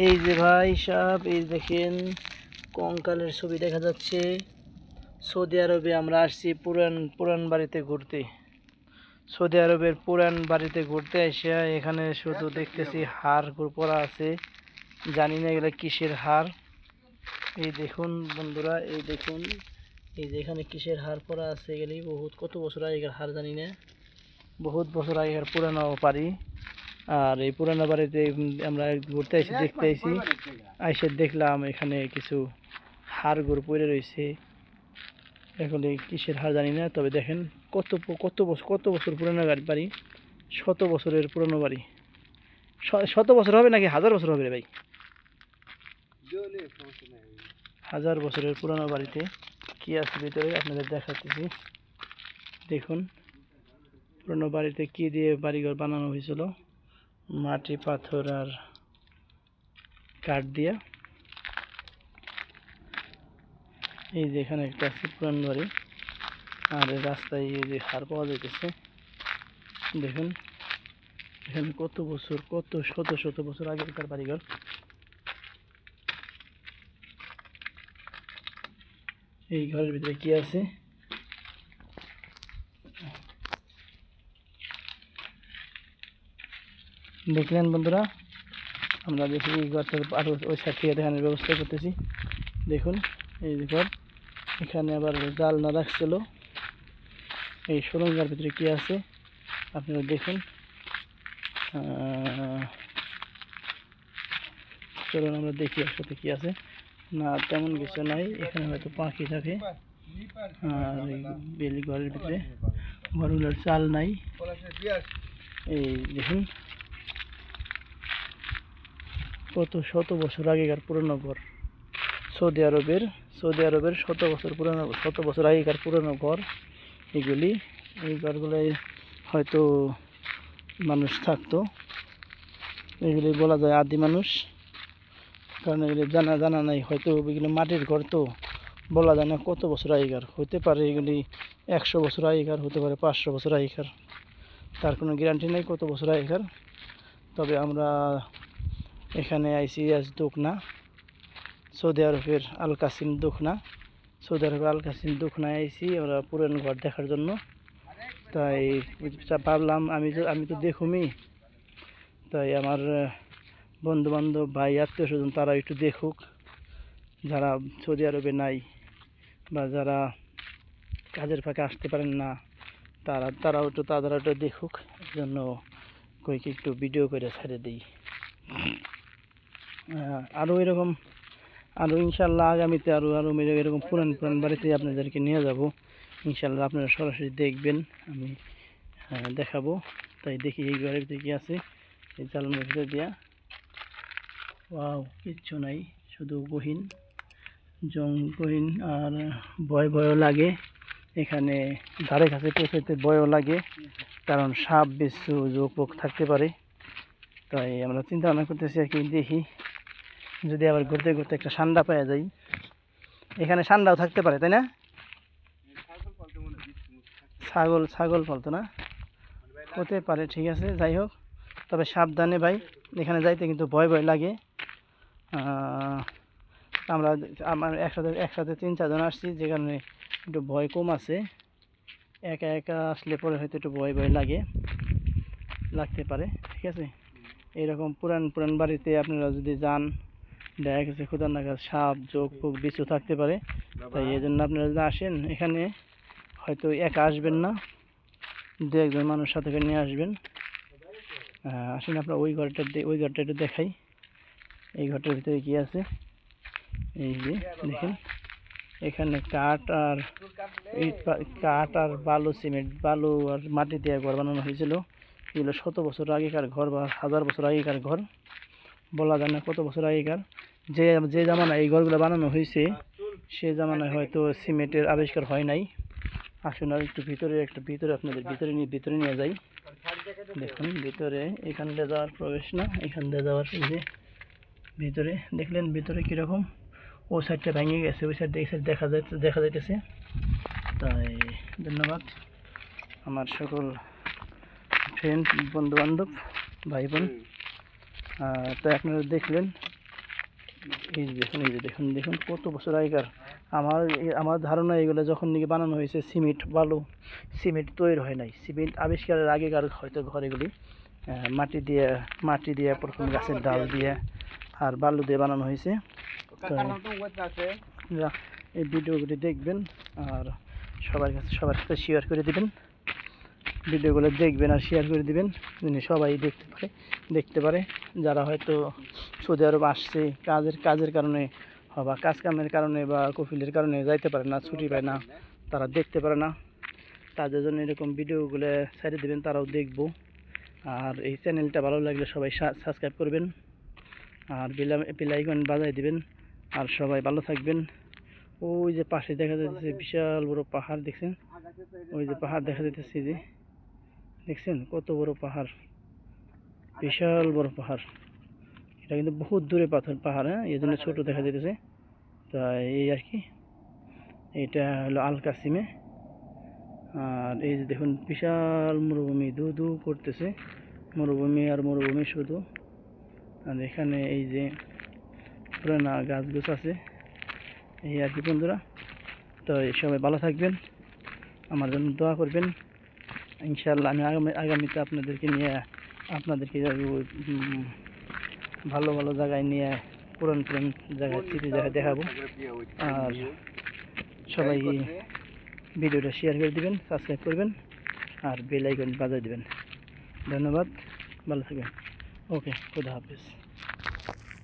এই যে ভাই সাহেব, এই দেখেন কঙ্কালের ছবি দেখা যাচ্ছে। সৌদি আরবে আমরা আসছি পুরান বাড়িতে ঘুরতে। সৌদি আরবের পুরান বাড়িতে ঘুরতে এসে এখানে শুধু দেখতেছি হাড় পরা আছে। জানি না এগুলো কিসের হাড়। এই দেখুন বন্ধুরা, এই দেখুন, এই যে এখানে কিসের হাড় পরা আছে। এগুলি বহুত কত বছর আগেকার হাড় জানি না, বহুত বছর আগেকার পুরানো বাড়ি। আর এই পুরানো বাড়িতে আমরা ঘুরতে এসে দেখতে আইছি, আইসে দেখলাম এখানে কিছু হাড়গোড় পড়ে রয়েছে। এগুলি কিসের হাড় জানি না, তবে দেখেন কত বছর পুরানো বাড়ি। শত বছরের পুরানো বাড়ি। শত বছর হবে নাকি হাজার বছর হবে রে ভাই? হাজার বছরের পুরানো বাড়িতে কি আছে ভিতরে আপনাদের দেখাতেছি। দেখুন পুরানো বাড়িতে কি দিয়ে বাড়িঘর বানানো হয়েছিল, মাটি পাথর আর কাঠ দিয়া। এই যে এখানে একটা আছে পুরান বাড়ি, আর রাস্তায় এই যে হাড় পাওয়া যাইতেছে। দেখুন এখানে কত বছর, কত শত শত বছর আগেকার বাড়িঘর। এই ঘরের ভিতরে কি আছে দেখলেন বন্ধুরা। আমরা দেখি এই ঘরটার আরো ওই সাইড থেকে দেখানোর ব্যবস্থা করতেছি। দেখুন এই যে ঘর, এখানে আবার জালনা রাখছিল। এই সুরঙ্গের ভিতরে কি আছে আপনারা দেখুন। চলুন আমরা দেখি একসাথে কি আছে। না তেমন কিছু নাই, এখানে হয়তো পাখি থাকে। আর এই বেলি ঘরের ভিতরে ঘরগুলোর চাল নাই। এই দেখুন কত শত বছর আগেকার পুরনো ঘর। সৌদি আরবের শত বছর আগেকার পুরনো ঘর এগুলি। এই ঘরগুলোয় হয়তো মানুষ থাকতো। এগুলি বলা যায় আদি মানুষ, কারণ এগুলি জানা নাই। হয়তো এগুলো মাটির ঘর, তো বলা যায় না কত বছর আগেকার। হতে পারে এগুলি 100 বছর আগেকার, হতে পারে 500 বছর আগেকার, তার কোনো গ্যারান্টি নেই কত বছর আগেকার। তবে আমরা এখানে আইসি আজ দুখনা, সৌদি আরবের আল কাসিম দুখনা। সৌদি আরবের আল কাসিম দুখনায় আইসি আমরা পুরানো ঘর দেখার জন্য। তাই ভাবলাম আমি তো দেখুমি, তাই আমার বন্ধু বান্ধব ভাই আত্মীয় স্বজন তারা একটু দেখুক, যারা সৌদি আরবে নাই বা যারা কাজের ফাঁকে আসতে পারেন না, তারাও একটু দেখুক। এর জন্য কয়েক একটু ভিডিও করে ছেড়ে দিই। আরও ইনশাল্লাহ আগামীতে আরও এরকম পুরান বাড়িতে আপনাদেরকে নিয়ে যাব ইনশাল্লাহ। আপনারা সরাসরি দেখবেন, আমি দেখাবো। তাই দেখি এই ঘরের ভিতরে কি আছে। এই চালানোর ভিতরে দিয়া ওয়াও, কিচ্ছু নাই, শুধু গহীন আর ভয়ও লাগে। এখানে ধারে কাছে পৌঁছাতে ভয়ও লাগে, কারণ সাপ বিচ্ছু জোঁক থাকতে পারে। তাই আমরা চিন্তা ভাবনা করতেছি আর কি, দেখি যদি আবার ঘুরতে ঘুরতে একটা সান্ডা পাওয়া যায়। এখানে সান্ডাও থাকতে পারে, তাই না? ছাগল পালতো না, হতে পারে, ঠিক আছে, যাই হোক। তবে সাবধানে ভাই, এখানে যাইতে কিন্তু ভয় লাগে। আমার একসাথে 3-4 জন আসছি, যেখানে একটু ভয় কম আছে। একা আসলে পরে হয়তো একটু ভয় লাগতে পারে, ঠিক আছে। এইরকম পুরান বাড়িতে আপনারা যদি যান, দেখা গেছে খোদার নাগাদ সাপ জোঁক বিচ্ছু থাকতে পারে। তাই এই জন্য আপনারা যদি আসেন এখানে, হয়তো একা আসবেন না, 2-1 জন মানুষ সাথে করে নিয়ে আসবেন। আসেন আপনার ওই ঘরটা একটু দেখাই। এই ঘরটার ভিতরে কি আছে, এই যে দেখেন, এখানে কাঠ আর বালু, সিমেন্ট বালু আর মাটি দিয়ে ঘর বানানো হয়েছিল। এগুলো শত বছর আগেকার ঘর বা 1000 বছর আগেকার ঘর, বলা যায় না কত বছর আগেকার। যে জামানায় এই ঘরগুলো বানানো হয়েছে, সে জামানায় হয়তো সিমেন্টের আবিষ্কার হয় নাই। আসুন আর একটু ভিতরে আপনাদের ভিতরে নিয়ে যাই। দেখুন ভিতরে, এখান দিয়ে যাওয়ার প্রবেশ না, এখান দিয়ে যাওয়ার যে ভিতরে। দেখলেন ভিতরে কীরকম, ও সাইডটা ভেঙে গেছে, ওই সাইড এই সাইড দেখা যাইতেছে। তাই ধন্যবাদ আমার সকল ফ্রেন্ড, বন্ধু বান্ধব, ভাই বোন। তাই আপনারা দেখলেন এই যে দেখুন দেখুন কত বছর আগেকার। আমার ধারণা এগুলো যখন নাকি বানানো হয়েছে সিমেন্ট বালু, সিমেন্ট তৈরি হয় নাই, সিমেন্ট আবিষ্কারের আগেকার হয়তো ঘর এগুলি। মাটি দিয়ে প্রথম গাছের ডাল দিয়ে আর বালু দিয়ে বানানো হয়েছে। তো এই ভিডিওগুলি দেখবেন আর সবার কাছে শেয়ার করে দিবেন। ভিডিওগুলো দেখবেন আর শেয়ার করে দিবেন যেন সবাই দেখতে পারে যারা হয়তো সৌদি আরব আসছে কাজের কারণে বা কাজ কামের কারণে বা কফিলের কারণে যাইতে পারে না, ছুটি পায় না, তারা দেখতে পারে না। তাদের জন্য এরকম ভিডিওগুলো ছেড়ে দেবেন, তারাও দেখবো। আর এই চ্যানেলটা ভালো লাগলে সবাই সাবস্ক্রাইব করবেন আর বেল আইকন বাজাই দিবেন। আর সবাই ভালো থাকবেন। ওই যে পাশে দেখা যাচ্ছে বিশাল বড় পাহাড়, দেখছেন? ওই যে পাহাড় দেখা যাচ্ছে, যে দেখছেন কত বড় পাহাড়, বিশাল বড় পাহাড়। এটা কিন্তু বহুত দূরে পাহাড়, হ্যাঁ, এই জন্য ছোট দেখা যাইতেছে। তা এই আর কি, এটা হলো আল কাসিমে। আর এই যে দেখুন বিশাল মরুভূমি দু দু করতেছে, মরুভূমি আর মরুভূমি শুধু। আর এখানে এই যে পুরানা গাছ আছে, এই আর কি বন্ধুরা। তো সবাই ভালো থাকবেন, আমার জন্য দোয়া করবেন। ইনশাআল্লাহ আমি আগামীতে আপনাদেরকে ভালো ভালো জায়গায় নিয়ে পুরান জায়গায় স্মৃতি জায়গায় দেখাবো। আর সবাই ভিডিওটা শেয়ার করে দিবেন, সাবস্ক্রাইব করবেন আর বেল আইকন বাজিয়ে দিবেন। ধন্যবাদ, ভালো থাকবেন। ওকে, খুদা হাফেজ।